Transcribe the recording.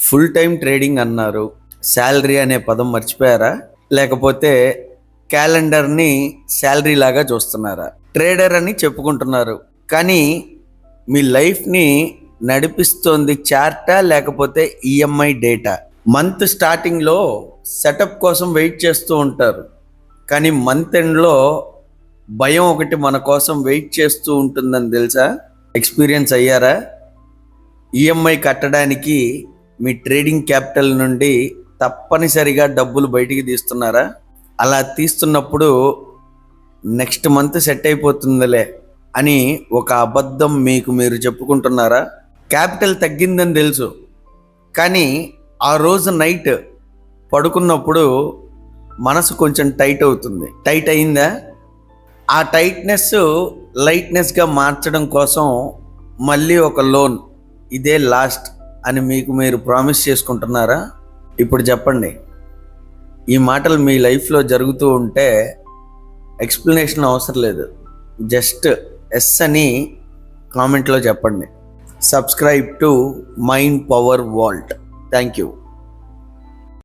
Full time trading అన్నారు. Salary అనే పదం మర్చిపోయారా? లేకపోతే క్యాలెండర్ని శాలరీ లాగా చూస్తున్నారా? ట్రేడర్ అని చెప్పుకుంటున్నారు, కానీ మీ లైఫ్ని నడిపిస్తోంది చార్టా లేకపోతే ఈఎంఐ డేటా? మంత్ స్టార్టింగ్లో సెటప్ కోసం వెయిట్ చేస్తూ ఉంటారు, కానీ మంత్ ఎండ్లో భయం ఒకటి మన కోసం వెయిట్ చేస్తూ ఉంటుందని తెలుసా? ఎక్స్పీరియన్స్ అయ్యారా? ఈఎంఐ కట్టడానికి మీ ట్రేడింగ్ క్యాపిటల్ నుండి తప్పనిసరిగా డబ్బులు బయటికి తీస్తున్నారా? అలా తీస్తున్నప్పుడు నెక్స్ట్ మంత్ సెట్ అయిపోతుందిలే అని ఒక అబద్ధం మీకు మీరు చెప్పుకుంటున్నారా? క్యాపిటల్ తగ్గిందని తెలుసు, కానీ ఆ రోజు నైట్ పడుకున్నప్పుడు మనసు కొంచెం టైట్ అవుతుంది. టైట్ అయిందా? ఆ టైట్నెస్ లైట్నెస్గా మార్చడం కోసం మళ్ళీ ఒక లోన్, ఇదే లాస్ట్ అని మీకు మీరు ప్రామిస్ చేసుకుంటున్నారా? ఇప్పుడు చెప్పండి, ఈ మాటలు మీ లైఫ్లో జరుగుతూ ఉంటే ఎక్స్ప్లెనేషన్ అవసరం లేదు, జస్ట్ ఎస్ అని కామెంట్లో చెప్పండి. Subscribe to Mind Power Vault. Thank you.